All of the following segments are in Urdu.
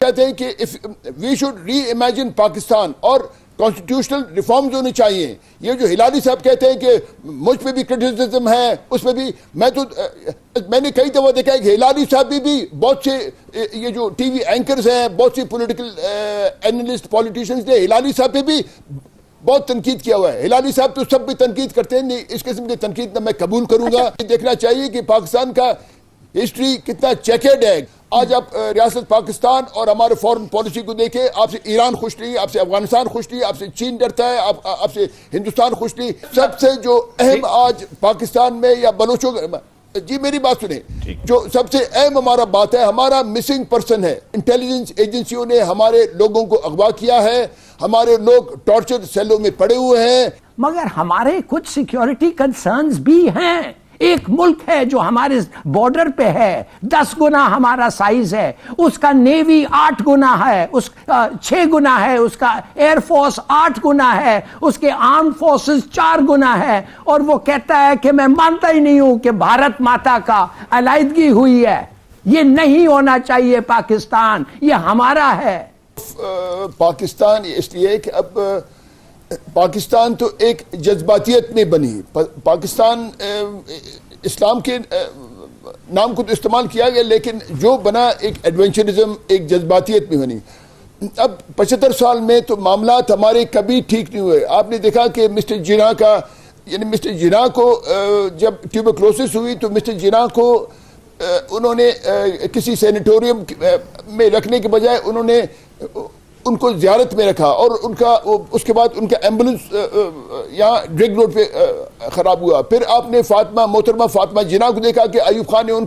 کہتے ہیں کہ we should reimagine Pakistan اور کانسٹیٹیوشنل ریفارمز ہونے چاہیے. یہ جو ہلالی صاحب کہتے ہیں کہ مجھ پہ بھی کرٹیسزم ہے, اس پہ بھی میں نے کئی دفعہ دیکھا ہے کہ ہلالی صاحب بھی بہت سے یہ جو ٹی وی اینکرز ہیں, بہت سی پولیٹیکل اینالسٹ پولیٹیشنز نے ہلالی صاحب پہ بھی بہت تنقید کیا ہوا ہے. ہلالی صاحب تو سب بھی تنقید کرتے ہیں, نہیں اس قسم کی تنقید نہ میں قبول کروں گا. دیکھنا چاہیے کہ پاکستان کا ہسٹری کتنا چیکرڈ ہے. آج آپ ریاست پاکستان اور ہمارے فورن پالیسی کو دیکھیں, آپ سے ایران خوش نہیں, آپ سے افغانستان خوش نہیں, آپ سے چین ڈرتا ہے, آپ سے ہندوستان خوش نہیں. سب سے جو اہم آج پاکستان میں یا بلوچوں جی میری بات سنیں, جو سب سے اہم ہمارا بات ہے, ہمارا مسنگ پرسن ہے. انٹیلیجنس ایجنسیوں نے ہمارے لوگوں کو اغوا کیا ہے, ہمارے لوگ ٹارچر سیلوں میں پڑے ہوئے ہیں. مگر ہمارے کچھ سیکیورٹی کنسرنز بھی ہیں. ایک ملک ہے جو ہمارے بارڈر پہ ہے, 10 گنا ہمارا سائز ہے, اس کا نیوی 8 گنا ہے, 6 گنا ہے, اس کا ایئر فورس 8 گنا ہے, اس کے آرم فورسز 4 گنا ہے, اور وہ کہتا ہے کہ میں مانتا ہی نہیں ہوں کہ بھارت ماتا کا علیحدگی ہوئی ہے. یہ نہیں ہونا چاہیے. پاکستان یہ ہمارا ہے. پاکستان اس لیے کہ اب پاکستان تو ایک جذباتیت میں بنی. پاکستان اسلام کے نام کو تو استعمال کیا گیا, لیکن جو بنا ایک ایڈونچرزم, ایک جذباتیت میں بنی. اب 75 سال میں تو معاملات ہمارے کبھی ٹھیک نہیں ہوئے. آپ نے دیکھا کہ مسٹر جناح کا, یعنی مسٹر جناح کو جب ٹیوبرکلوسس ہوئی تو مسٹر جناح کو انہوں نے کسی سینیٹوریم میں رکھنے کے بجائے انہوں نے ان کو زیارت میں رکھا, اور ان کا اس کے بعد ان کا ایمبولنس یہاں ڈرگ روڈ پہ خراب ہوا. پھر آپ نے محترمہ فاطمہ جناح کو دیکھا کہ ایوب خان نے ان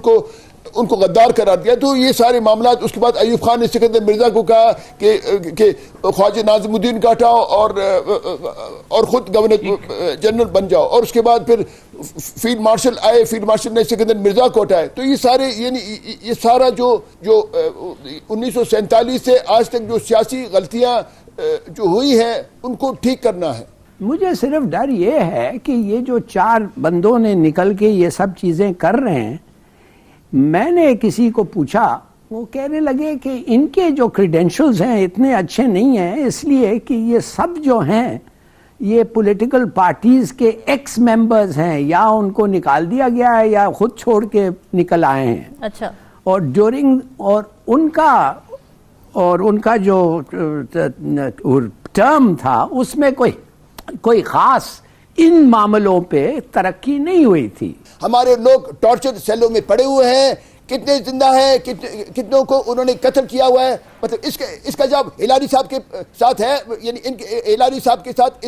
کو غدار قرار دیا. تو یہ سارے معاملات, اس کے بعد ایوب خان نے سکندر مرزا کو کہا کہ خواجہ ناظم الدین کا ہٹاؤ اور خود گورنر جنرل بن جاؤ, اور اس کے بعد پھر فیلڈ مارشل آئے, فیلڈ مارشل نے سکندر مرزا کو ہٹائے. تو یہ سارے, یعنی یہ سارا جو 1947 سے آج تک جو سیاسی غلطیاں جو ہوئی ہیں ان کو ٹھیک کرنا ہے. مجھے صرف ڈر یہ ہے کہ یہ جو 4 بندوں نے نکل کے یہ سب چیزیں کر رہے ہیں, میں نے کسی کو پوچھا, وہ کہنے لگے کہ ان کے جو کریڈینشلز ہیں اتنے اچھے نہیں ہیں, اس لیے کہ یہ سب جو ہیں یہ پولیٹیکل پارٹیز کے ایکس ممبرز ہیں, یا ان کو نکال دیا گیا ہے یا خود چھوڑ کے نکل آئے ہیں. اچھا. اور اور ان کا جو ٹرم تھا اس میں کوئی خاص ان معاملوں پہ ترقی نہیں ہوئی تھی. ہمارے لوگ ٹارچر سیلوں میں پڑے ہوئے ہیں, کتنے زندہ ہیں, کتنوں کو انہوں نے قتل کیا ہوا ہے. مطلب اس کا جواب ہلالی صاحب کے ساتھ ہے, یعنی ہلالی صاحب کے ساتھ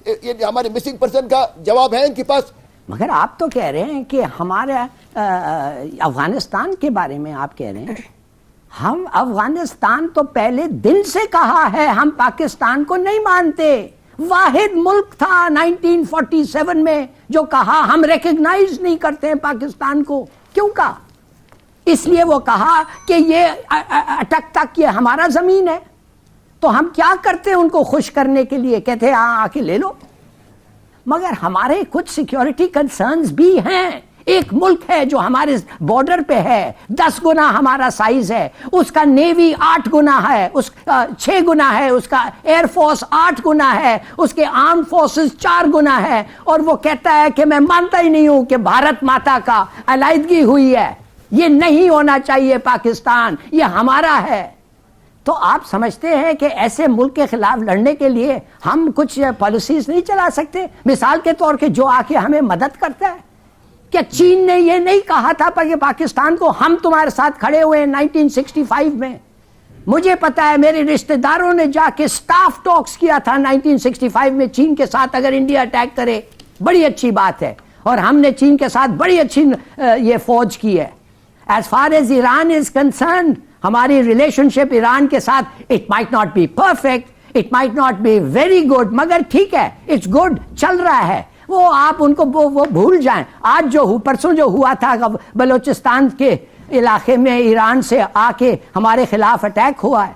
یہ ہمارے مسنگ پرسن کا جواب ہے ان کے پاس. مگر آپ تو کہہ رہے ہیں کہ ہمارے افغانستان کے بارے میں آپ کہہ رہے ہیں, ہم افغانستان تو پہلے دل سے کہا ہے ہم پاکستان کو نہیں مانتے. واحد ملک تھا 1947 میں جو کہا ہم ریکگنائز نہیں کرتے ہیں پاکستان کو. کیوں کہا؟ اس لیے وہ کہا کہ یہ اٹک تک یہ ہمارا زمین ہے. تو ہم کیا کرتے ہیں ان کو خوش کرنے کے لیے, کہتے ہیں آ کے لے لو. مگر ہمارے کچھ سیکیورٹی کنسرنز بھی ہیں. ایک ملک ہے جو ہمارے بارڈر پہ ہے, 10 گنا ہمارا سائز ہے, اس کا نیوی 8 گنا ہے, 6 گنا ہے, اس کا ایئر فورس 8 گنا ہے, اس کے آرم فورسز 4 گنا ہے, اور وہ کہتا ہے کہ میں مانتا ہی نہیں ہوں کہ بھارت ماتا کا علیحدگی ہوئی ہے. یہ نہیں ہونا چاہیے. پاکستان یہ ہمارا ہے. تو آپ سمجھتے ہیں کہ ایسے ملک کے خلاف لڑنے کے لیے ہم کچھ پالیسیز نہیں چلا سکتے؟ مثال کے طور پہ جو آ کے ہمیں مدد کرتا ہے, کیا چین نے یہ نہیں کہا تھا پر یہ پاکستان کو ہم تمہارے ساتھ کھڑے ہوئے ہیں 1965 میں؟ مجھے پتا ہے میرے رشتہ داروں نے جا کے سٹاف ٹاکس کیا تھا 1965 میں چین کے ساتھ, اگر انڈیا اٹیک کرے بڑی اچھی بات ہے, اور ہم نے چین کے ساتھ بڑی اچھی یہ فوج کی ہے. As far as Iran is concerned, ہماری ریلیشن شپ ایران کے ساتھ it might not be perfect, it might not be very good, مگر ٹھیک ہے, اٹس گڈ, چل رہا ہے. وہ آپ ان کو وہ بھول جائیں. آج جو پرسوں جو ہوا تھا بلوچستان کے علاقے میں ایران سے آ کے ہمارے خلاف اٹیک ہوا ہے,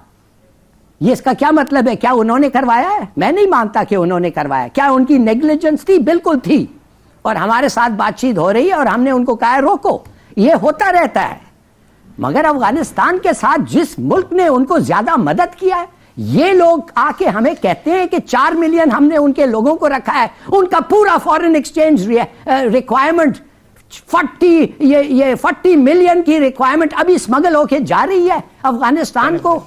یہ اس کا کیا مطلب ہے؟ کیا انہوں نے کروایا ہے؟ میں نہیں مانتا کہ انہوں نے کروایا. کیا ان کی نیگلیجنس تھی؟ بالکل تھی. اور ہمارے ساتھ بات چیت ہو رہی ہے اور ہم نے ان کو کہا روکو. یہ ہوتا رہتا ہے. مگر افغانستان کے ساتھ جس ملک نے ان کو زیادہ مدد کیا ہے، یہ لوگ آ کے ہمیں کہتے ہیں کہ 4 ملین ہم نے ان کے لوگوں کو رکھا ہے، ان کا پورا فورن ایکسچینج ریکوائرمنٹ 40 ملین کی ریکوائرمنٹ ابھی اسمگل ہو کے جا رہی ہے افغانستان کو.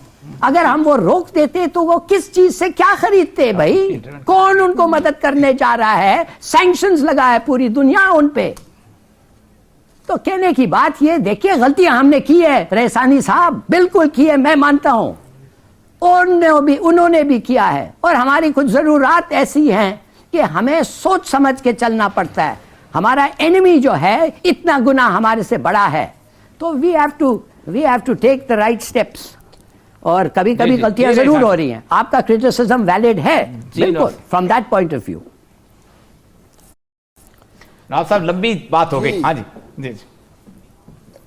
اگر ہم وہ روک دیتے تو وہ کس چیز سے کیا خریدتے بھائی؟ کون ان کو مدد کرنے جا رہا ہے؟ سینکشنز لگا ہے پوری دنیا ان پہ. تو کہنے کی بات یہ، دیکھیے غلطیاں ہم نے کی ہے ریحسانی صاحب، بالکل کی ہے، میں مانتا ہوں، انہوں نے بھی کیا ہے، اور ہماری کچھ ضرورات ایسی ہیں کہ ہمیں سوچ سمجھ کے چلنا پڑتا ہے. ہمارا اینیمی جو ہے اتنا گناہ ہمارے سے بڑا ہے، تو we have to take the right steps. اور کبھی کبھی غلطیاں ضرور ہو رہی ہیں، آپ کا کرٹیسزم ویلڈ ہے بالکل from that point of view. نواب صاحب لمبی بات ہو گئی. ہاں جی جی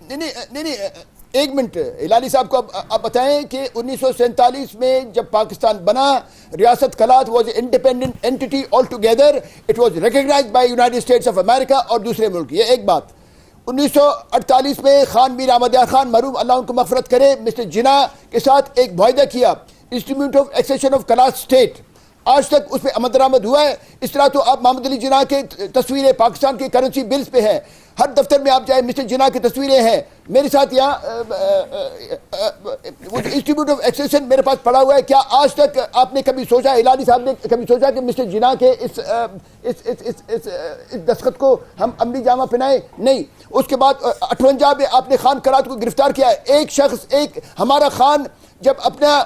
نہیں ایک منٹ ہلالی صاحب کو آپ بتائیں کہ 1947 میں جب پاکستان بنا، ریاست Kalat was a independent entity altogether, it was recognized by United States of America اور دوسرے ملک. یہ ایک بات. 1948 میں خان میر احمد یار خان مرحوم اللہ ان کو مغفرت کرے مسٹر جناح کے ساتھ ایک معاہدہ کیا، institute of accession of Kalat state. آج تک اس پہ عمل درآمد ہوا ہے. اس طرح تو آپ محمد علی جناح کے تصویریں پاکستان کے کرنسی بلز پہ ہیں، ہر دفتر میں آپ جائیں مسٹر جناح کی تصویریں ہیں. میرے ساتھ یہاں انسٹیٹیوٹ آف ایکسیشن میرے پاس پڑا ہوا ہے. کیا آج تک آپ نے کبھی سوچا، ہلالی صاحب نے کبھی سوچا کہ مسٹر جناح کے اس دستخط کو ہم عملی جامہ پہنائیں؟ نہیں. اس کے بعد 58 میں آپ نے خان کلات کو گرفتار کیا. ایک شخص، ایک ہمارا خان جب اپنا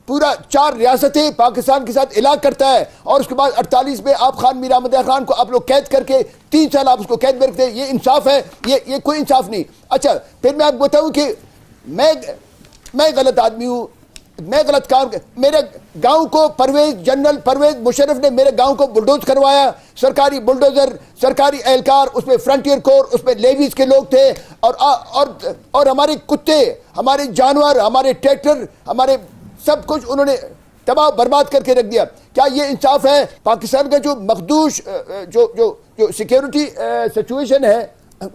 پورا 4 ریاستیں پاکستان کے ساتھ الگ کرتا ہے، اور اس کے بعد 48 میں آپ خان میر احمد خان کو آپ لوگ قید کر کے 3 سال آپ اس کو قید میں رکھتے ہیں، یہ انصاف ہے؟ یہ کوئی انصاف نہیں. اچھا پھر میں آپ کو بتاؤں کہ میں غلط آدمی ہوں، میں غلط کام. میرے گاؤں کو جنرل پرویز مشرف نے میرے گاؤں کو بلڈوز کروایا، سرکاری بلڈوزر، سرکاری اہلکار، اس میں فرنٹیئر کور، اس میں لیویز کے لوگ تھے، اور ہمارے کتے، ہمارے جانور، ہمارے ٹریکٹر، ہمارے سب کچھ انہوں نے تباہ برباد کر کے رکھ دیا. کیا یہ انصاف ہے؟ پاکستان کا جو مخدوش جو سیکیورٹی سچویشن ہے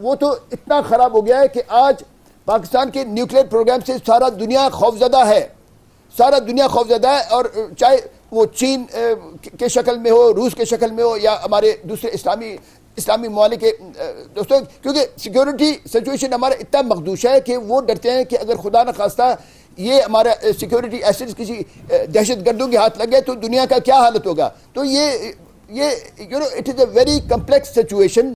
وہ تو اتنا خراب ہو گیا ہے کہ آج پاکستان کے نیوکلیئر پروگرام سے سارا دنیا خوفزدہ ہے، سارا دنیا خوفزدہ ہے. اور چاہے وہ چین کے شکل میں ہو، روس کے شکل میں ہو، یا ہمارے دوسرے اسلامی ممالک کے دوستوں، کیونکہ سیکیورٹی سچویشن ہمارا اتنا مخدوش ہے کہ وہ ڈرتے ہیں کہ اگر خدا نہ خواستہ یہ ہمارا سیکیورٹی ایسیڈ کسی دہشت گردوں کے ہاتھ لگ گئے تو دنیا کا کیا حالت ہوگا. تو یہ it is a very complex situation.